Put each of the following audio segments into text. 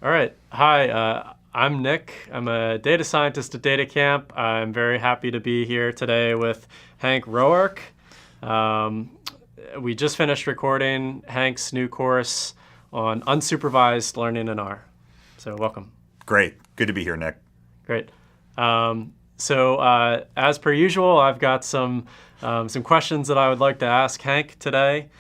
All right. Hi, I'm Nick. I'm a data scientist at DataCamp. I'm very happy to be here today with Hank Roark. We just finished recording Hank's new course on unsupervised learning in R. So welcome. Great. Good to be here, Nick. Great. As per usual, I've got some questions that I would like to ask Hank today.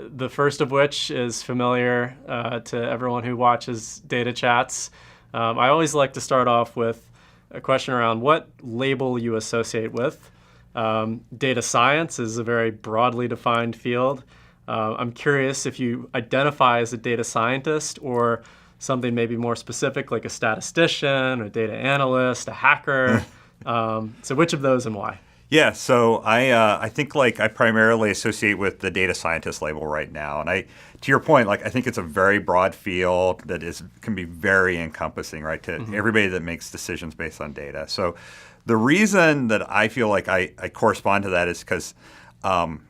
The first of which is familiar to everyone who watches DataChats. I always like to start off with a question around what label you associate with. Data science is a very broadly defined field. I'm curious if you identify as a data scientist or something maybe more specific like a statistician, a data analyst, a hacker. So which of those and why? Yeah, so I think I primarily associate with the data scientist label right now, and to your point, I think it's a very broad field that can be very encompassing, right, to everybody that makes decisions based on data. So the reason that I feel like I correspond to that is because I'm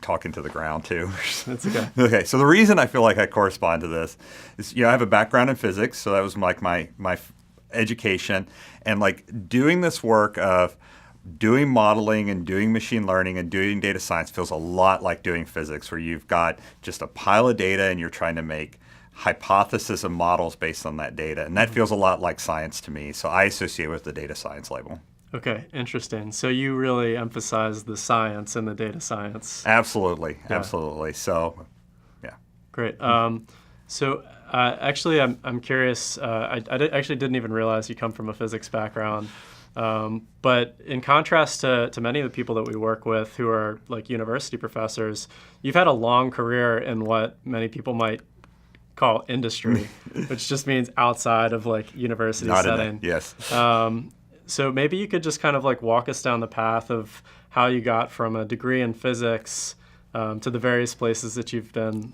talking to the ground too. That's okay. Okay, so the reason I feel like I correspond to this is, I have a background in physics, so that was my education, and doing this work of doing modeling and doing machine learning and doing data science feels a lot like doing physics, where you've got just a pile of data and you're trying to make hypotheses and models based on that data. And that feels a lot like science to me. So I associate with the data science label. Okay, interesting. So you really emphasize the science and the data science. Absolutely. Yeah. Absolutely. So, yeah. Great. Actually, I'm curious. Actually didn't even realize you come from a physics background. But in contrast to many of the people that we work with who are like university professors, you've had a long career in what many people might call industry, which just means outside of university Not setting. in it. Yes. So maybe you could just kind of walk us down the path of how you got from a degree in physics to the various places that you've been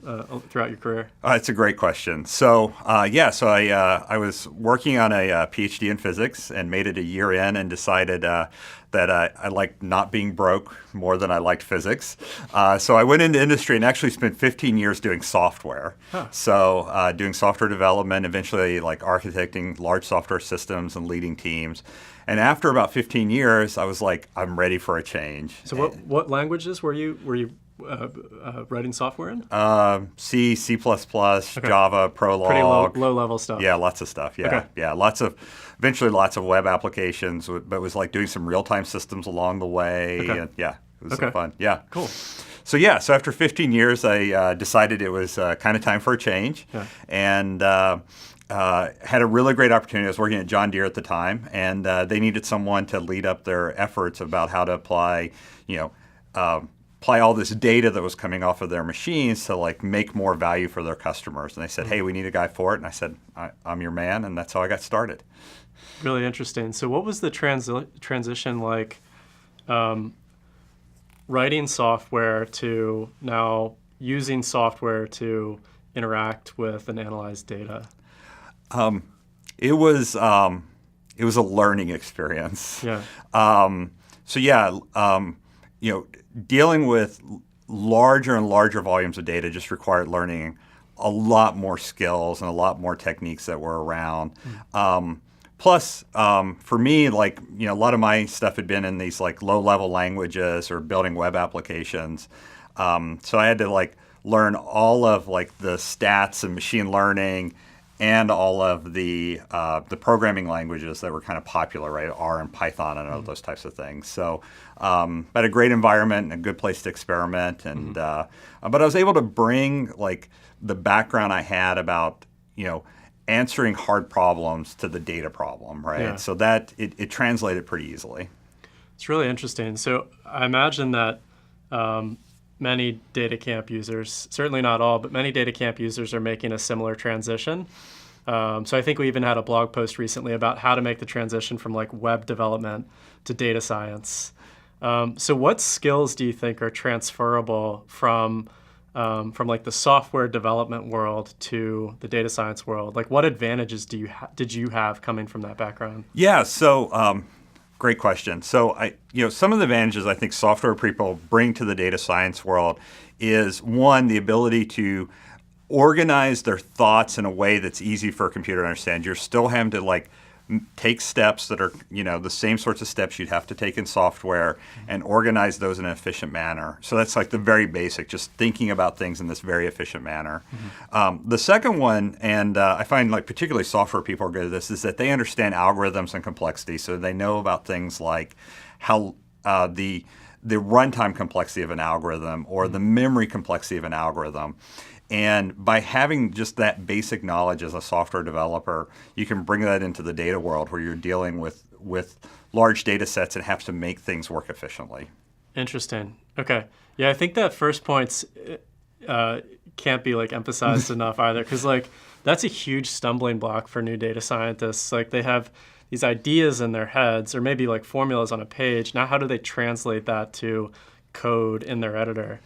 throughout your career. It's a great question. So, I was working on a PhD in physics and made it a year in and decided that I liked not being broke more than I liked physics. So I went into industry and actually spent 15 years doing software. Huh. So doing software development, eventually architecting large software systems and leading teams. And after about 15 years, I was like, I'm ready for a change. So what languages were you writing software in? C, C++, Okay. Java, Prolog. Pretty low level stuff. Yeah, lots of stuff. Yeah, Okay. yeah, eventually lots of web applications, but it was doing some real-time systems along the way. Okay. And yeah, it was Okay. fun. Yeah. Cool. So after 15 years, I decided it was kind of time for a change, Yeah. and had a really great opportunity. I was working at John Deere at the time, and they needed someone to lead up their efforts about how to apply all this data that was coming off of their machines to make more value for their customers. And they said, hey, we need a guy for it. And I said, I'm your man. And that's how I got started. Really interesting. So what was the transition like writing software to now using software to interact with and analyze data? It was a learning experience. Yeah. Dealing with larger and larger volumes of data just required learning a lot more skills and a lot more techniques that were around. Plus, for me, a lot of my stuff had been in these low-level languages or building web applications. So I had to learn all of the stats and machine learning and all of the programming languages that were kind of popular, right? R and Python and all those types of things. So, but a great environment and a good place to experiment. And but I was able to bring the background I had about answering hard problems to the data problem, right? Yeah. So that it translated pretty easily. It's really interesting. So I imagine that many DataCamp users, certainly not all, but many DataCamp users are making a similar transition. So I think we even had a blog post recently about how to make the transition from web development to data science. So what skills do you think are transferable from the software development world to the data science world? What advantages did you have coming from that background? Yeah, so great question. So some of the advantages I think software people bring to the data science world is, one, the ability to organize their thoughts in a way that's easy for a computer to understand. You're still having to like take steps that are, the same sorts of steps you'd have to take in software and organize those in an efficient manner. So that's like the very basic, just thinking about things in this very efficient manner. The second one, and I find like particularly software people are good at this, is that they understand algorithms and complexity. So they know about things like how the runtime complexity of an algorithm or the memory complexity of an algorithm. And by having just that basic knowledge as a software developer, you can bring that into the data world where you're dealing with large data sets and have to make things work efficiently. Interesting. Okay. Yeah, I think that first point can't be like emphasized enough either, because like that's a huge stumbling block for new data scientists. Like they have these ideas in their heads or maybe like formulas on a page. Now, how do they translate that to code in their editor?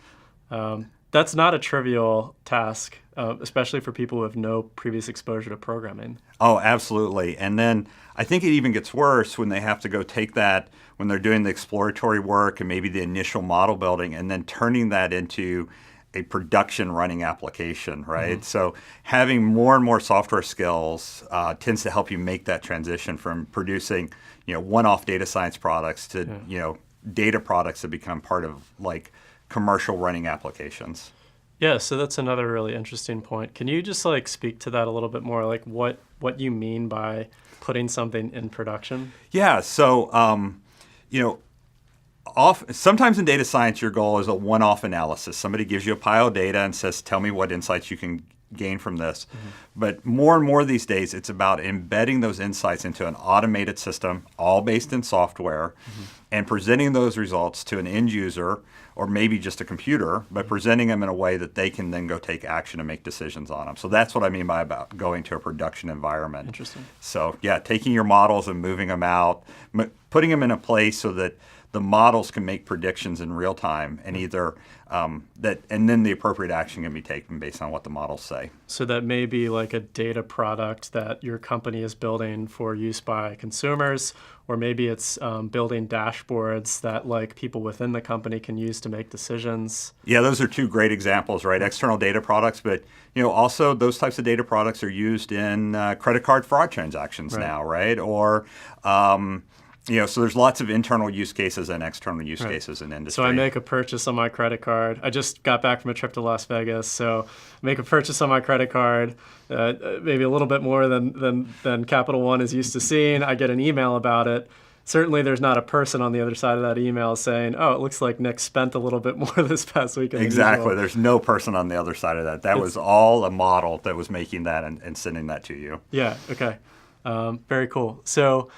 That's not a trivial task, especially for people who have no previous exposure to programming. Oh, absolutely. And then I think it even gets worse when they have to go take that, when they're doing the exploratory work and maybe the initial model building, and then turning that into a production running application, right? So having more and more software skills tends to help you make that transition from producing, one-off data science products to, data products that become part of like commercial running applications. Yeah, so that's another really interesting point. Can you just like speak to that a little bit more, like what you mean by putting something in production? Yeah, so sometimes in data science your goal is a one-off analysis. Somebody gives you a pile of data and says, tell me what insights you can gain from this. But more and more these days, it's about embedding those insights into an automated system, all based in software, and presenting those results to an end user or maybe just a computer, but presenting them in a way that they can then go take action and make decisions on them. So that's what I mean by about going to a production environment. Interesting. So yeah, taking your models and moving them out, putting them in a place so that the models can make predictions in real time, and either and then the appropriate action can be taken based on what the models say. So that may be like a data product that your company is building for use by consumers, or maybe it's building dashboards that like people within the company can use to make decisions. Yeah, those are two great examples, right? External data products, but also those types of data products are used in credit card fraud transactions now, right? Or so there's lots of internal use cases and external use cases in industry. So I make a purchase on my credit card. I just got back from a trip to Las Vegas, so I make a purchase on my credit card, maybe a little bit more than Capital One is used to seeing. I get an email about it. Certainly there's not a person on the other side of that email saying, oh, it looks like Nick spent a little bit more this past week. Exactly. There's no person on the other side of that. That was all a model that was making that and sending that to you. Yeah, okay. Very cool. So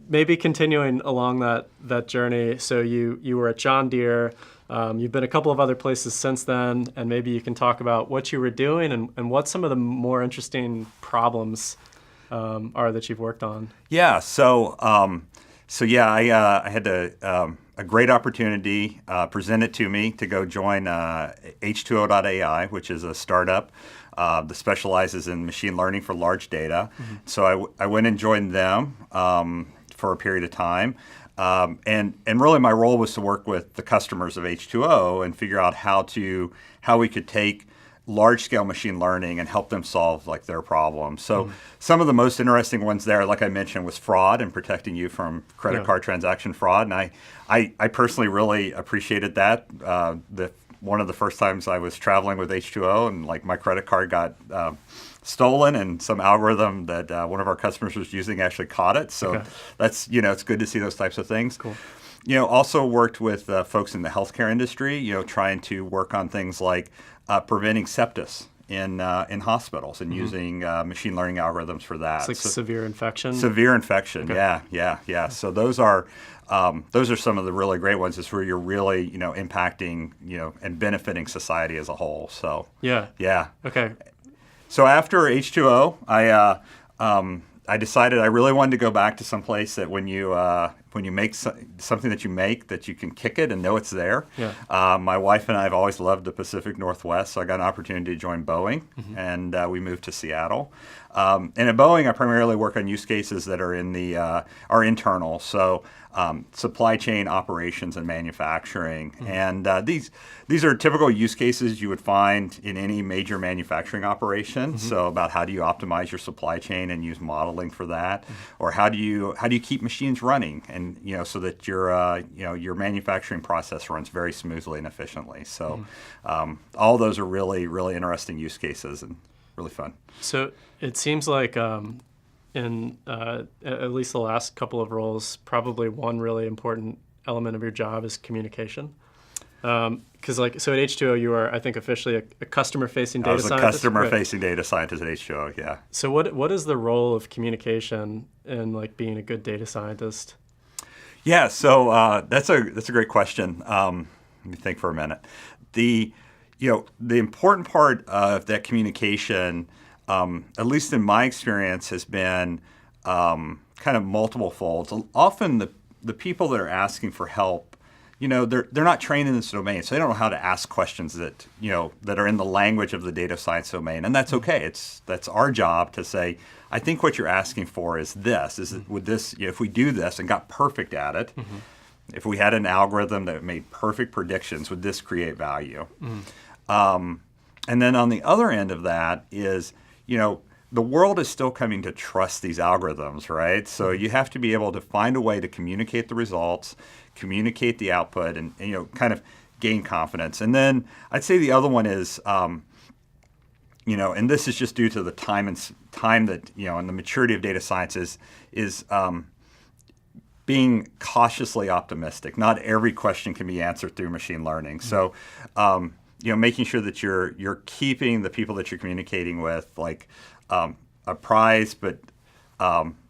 maybe continuing along that journey, so you were at John Deere, you've been a couple of other places since then, and maybe you can talk about what you were doing and what some of the more interesting problems are that you've worked on. Yeah, I had a great opportunity presented to me to go join H2O.ai, which is a startup that specializes in machine learning for large data. So I went and joined them for a period of time. And really my role was to work with the customers of H2O and figure out how we could take large-scale machine learning and help them solve like their problems. So some of the most interesting ones there, like I mentioned, was fraud and protecting you from credit card transaction fraud. And I personally really appreciated that. One of the first times I was traveling with H2O and like my credit card got stolen, and some algorithm that one of our customers was using actually caught it. So that's, it's good to see those types of things. Cool. Also worked with folks in the healthcare industry, trying to work on things like preventing sepsis in hospitals and using machine learning algorithms for that. It's like severe infection? Severe infection, yeah. So those are some of the really great ones. It's where you're really, impacting, and benefiting society as a whole. So yeah. Okay. So after H2O, I decided I really wanted to go back to some place that when you when you make something that you make, that you can kick it and know it's there. Yeah. My wife and I have always loved the Pacific Northwest, so I got an opportunity to join Boeing, and we moved to Seattle. And at Boeing, I primarily work on use cases that are in the are internal, so supply chain operations and manufacturing. And these are typical use cases you would find in any major manufacturing operation. So about how do you optimize your supply chain and use modeling for that, or how do you keep machines running, and so that your manufacturing process runs very smoothly and efficiently. So all those are really, really interesting use cases and really fun. So it seems like in at least the last couple of roles, probably one really important element of your job is communication. Because so at H2O, you are, I think, officially a customer-facing data scientist. I was a customer-facing data scientist at H2O, yeah. So what is the role of communication in being a good data scientist? Yeah, so that's a great question. Let me think for a minute. The important part of that communication, at least in my experience, has been kind of multiple folds. Often the people that are asking for help, they're not trained in this domain, so they don't know how to ask questions that are in the language of the data science domain, and that's okay. That's our job to say, I think what you're asking for is this. Would this, if we do this and got perfect at it, if we had an algorithm that made perfect predictions, would this create value? And then on the other end of that is, the world is still coming to trust these algorithms, right? So you have to be able to find a way to communicate the results, communicate the output, and kind of gain confidence. And then I'd say the other one is, and this is just due to the time that and the maturity of data science is being cautiously optimistic. Not every question can be answered through machine learning. So, making sure that you're keeping the people that you're communicating with apprised, but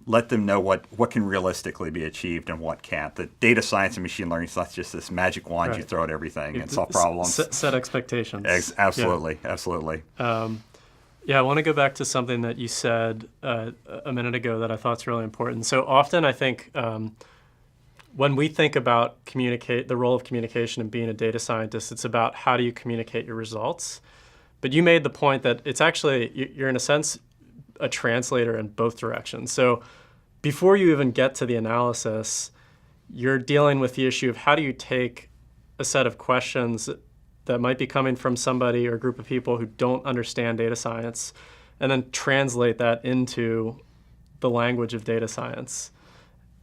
let them know what can realistically be achieved and what can't. The data science and machine learning is not just this magic wand you throw at everything and solve problems. Set expectations. Absolutely, absolutely. Yeah, I want to go back to something that you said a minute ago that I thought is really important. So often I think when we think about the role of communication and being a data scientist, it's about how do you communicate your results. But you made the point that it's actually, you're in a sense a translator in both directions. So before you even get to the analysis, you're dealing with the issue of how do you take a set of questions that might be coming from somebody or a group of people who don't understand data science, and then translate that into the language of data science.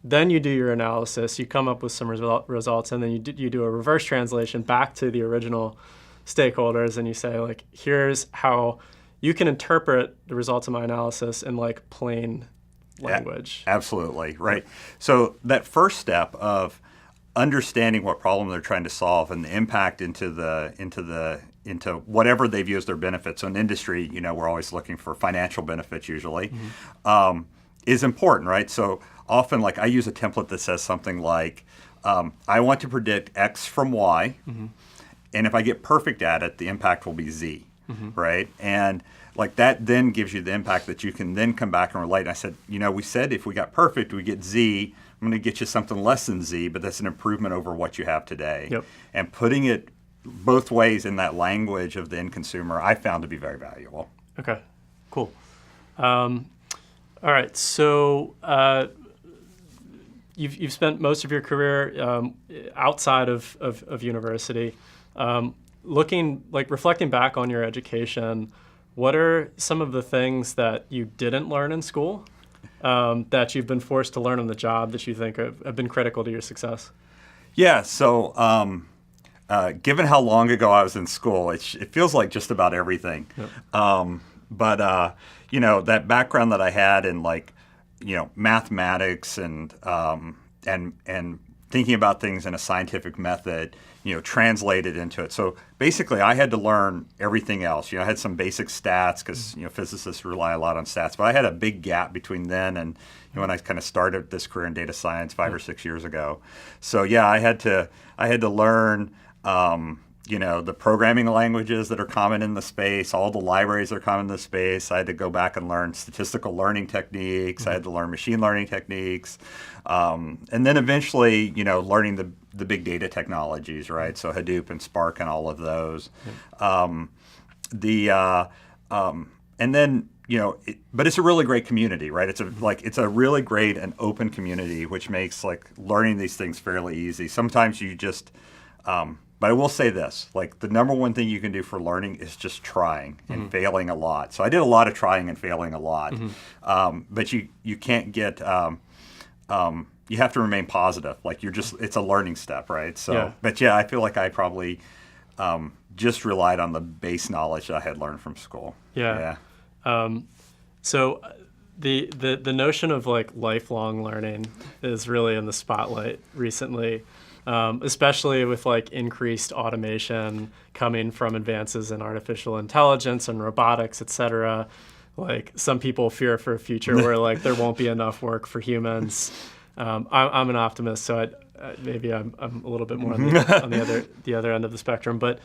Then you do your analysis, you come up with some results, and then you do a reverse translation back to the original stakeholders, and you say, here's how you can interpret the results of my analysis in plain language. Yeah, absolutely, right. So that first step of understanding what problem they're trying to solve and the impact into whatever they view as their benefits. So in industry, we're always looking for financial benefits usually, is important, right? So often, I use a template that says something like, I want to predict X from Y, and if I get perfect at it, the impact will be Z, right? And that then gives you the impact that you can then come back and relate. And I said, we said if we got perfect, we get Z. I'm going to get you something less than Z, but that's an improvement over what you have today. Yep. And putting it both ways in that language of the end consumer, I found to be very valuable. Okay, cool. All right, so you've spent most of your career outside of university. Reflecting back on your education, what are some of the things that you didn't learn in school that you've been forced to learn on the job that you think have been critical to your success? Yeah, so given how long ago I was in school, it feels like just about everything. Yep. But that background that I had in mathematics and thinking about things in a scientific method, translated into it. So basically, I had to learn everything else. I had some basic stats because physicists rely a lot on stats, but I had a big gap between then and when I kind of started this career in data science 5 or 6 years ago. So yeah, I had to learn the programming languages that are common in the space, all the libraries that are common in the space. I had to go back and learn statistical learning techniques. I had to learn machine learning techniques. And then eventually, learning the big data technologies, right? So Hadoop and Spark and all of those. And then, but it's a really great community, right? It's a really great and open community, which makes learning these things fairly easy. Sometimes you just, but I will say this, the number one thing you can do for learning is just trying and failing a lot. So I did a lot of trying and failing a lot, but you can't get, you have to remain positive. It's a learning step, right? So, but I feel like I probably just relied on the base knowledge that I had learned from school. Yeah. So the notion of lifelong learning is really in the spotlight recently, especially with increased automation coming from advances in artificial intelligence and robotics, et cetera. Some people fear for a future where there won't be enough work for humans. I'm an optimist, so maybe I'm a little bit more on the other end of the spectrum. But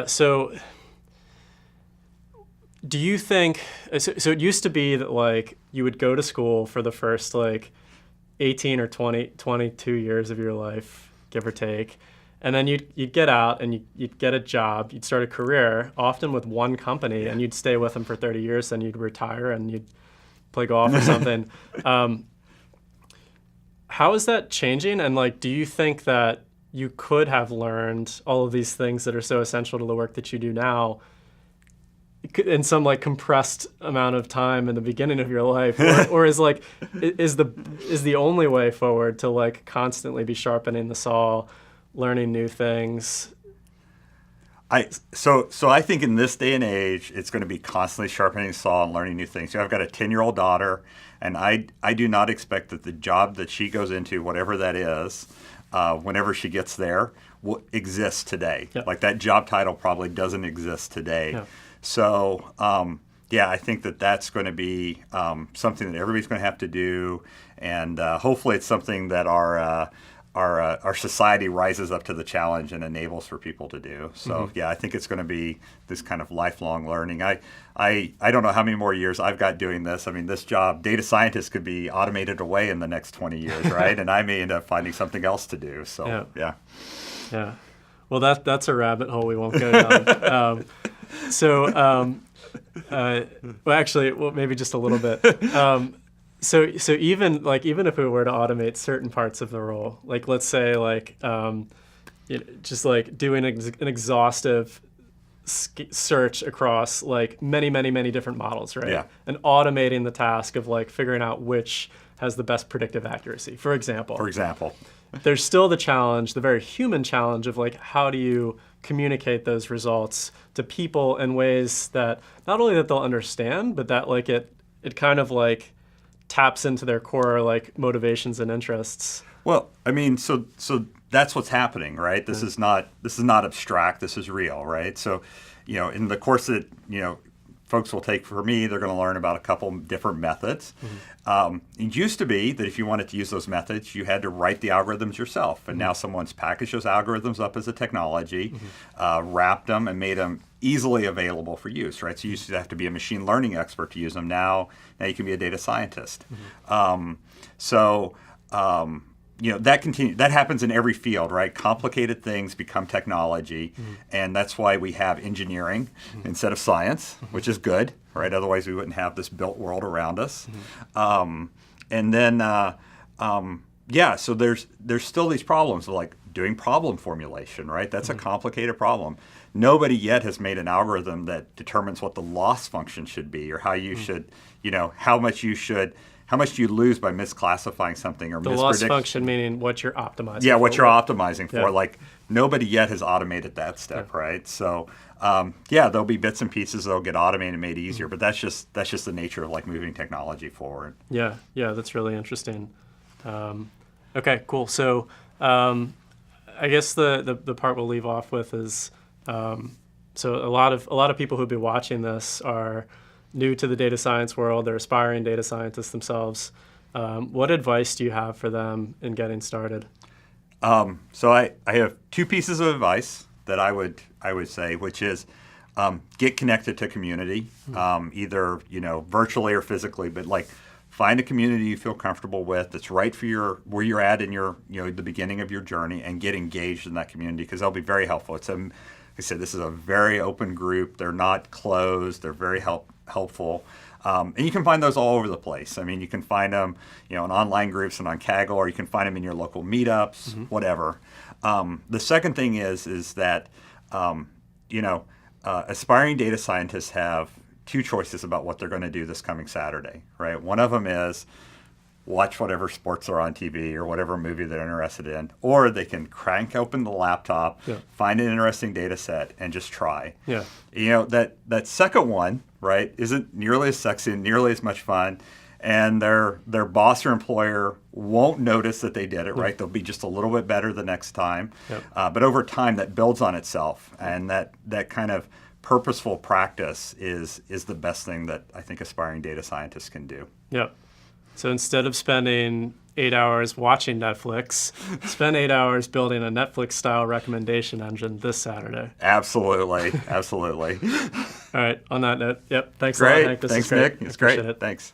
so do you think, so it used to be that you would go to school for the first 18 or 22 years of your life, give or take, and then you'd get out and you'd get a job, you'd start a career, often with one company, and you'd stay with them for 30 years, then you'd retire and you'd play golf or something. How is that changing? And do you think that you could have learned all of these things that are so essential to the work that you do now in some compressed amount of time in the beginning of your life, or is the only way forward to constantly be sharpening the saw, learning new things? So I think in this day and age, it's going to be constantly sharpening the saw and learning new things. So I've got a 10-year-old daughter, and I do not expect that the job that she goes into, whatever that is, whenever she gets there, will exist today. Yep. That job title probably doesn't exist today. Yep. So I think that's going to be something that everybody's going to have to do, and hopefully it's something that our society rises up to the challenge and enables for people to do. So I think it's going to be this kind of lifelong learning. I don't know how many more years I've got doing this. I mean, this job, data scientist, could be automated away in the next 20 years, right? And I may end up finding something else to do. So yeah. Well, that's a rabbit hole we won't go down. Maybe just a little bit. So even if we were to automate certain parts of the role, let's say just doing an exhaustive search across many different models, right? Yeah. And automating the task of figuring out which has the best predictive accuracy, for example. There's still the very human challenge of how do you communicate those results to people in ways that not only that they'll understand, but that it kind of taps into their core motivations and interests. Well, I mean, so that's what's happening, right? This is not abstract. This is real, right? So, in the course that folks will take for me, they're going to learn about a couple different methods. It used to be that if you wanted to use those methods, you had to write the algorithms yourself. And now someone's packaged those algorithms up as a technology, wrapped them, and made them easily available for use, right? So you used to have to be a machine learning expert to use them. Now you can be a data scientist. That happens in every field, right? Complicated things become technology, and that's why we have engineering instead of science, which is good, right? Otherwise, we wouldn't have this built world around us. So there's still these problems of doing problem formulation, right? That's a complicated problem. Nobody yet has made an algorithm that determines what the loss function should be, or how you should, how much do you lose by misclassifying something or the loss function meaning what you're optimizing for. Yeah, what you're optimizing for. Nobody yet has automated that step, right? So there'll be bits and pieces that'll get automated and made easier, but that's just the nature of moving technology forward. Yeah, that's really interesting. Okay, cool. So I guess the part we'll leave off with is so a lot of people who'll be watching this are new to the data science world. They're aspiring data scientists themselves. What advice do you have for them in getting started? So I have two pieces of advice that I would say, which is get connected to community, either virtually or physically, but like find a community you feel comfortable with that's right for where you're at in your the beginning of your journey, and get engaged in that community, because they'll be very helpful. Like I said, this is a very open group. They're not closed. They're very helpful. And you can find those all over the place. I mean, you can find them, in online groups and on Kaggle, or you can find them in your local meetups, whatever. The second thing is that, aspiring data scientists have two choices about what they're going to do this coming Saturday, right? One of them is watch whatever sports are on TV or whatever movie they're interested in, or they can crank open the laptop, find an interesting data set, and just try. Yeah. That second one, right, isn't nearly as sexy and nearly as much fun, and their boss or employer won't notice that they did it, right? They'll be just a little bit better the next time. But over time, that builds on itself, and that kind of purposeful practice is the best thing that I think aspiring data scientists can do. Yeah. So instead of spending 8 hours watching Netflix, spend 8 hours building a Netflix-style recommendation engine this Saturday. Absolutely. Absolutely. All right. On that note, thanks great. a lot, Hank. Thanks, Nick. It's great. It. Thanks.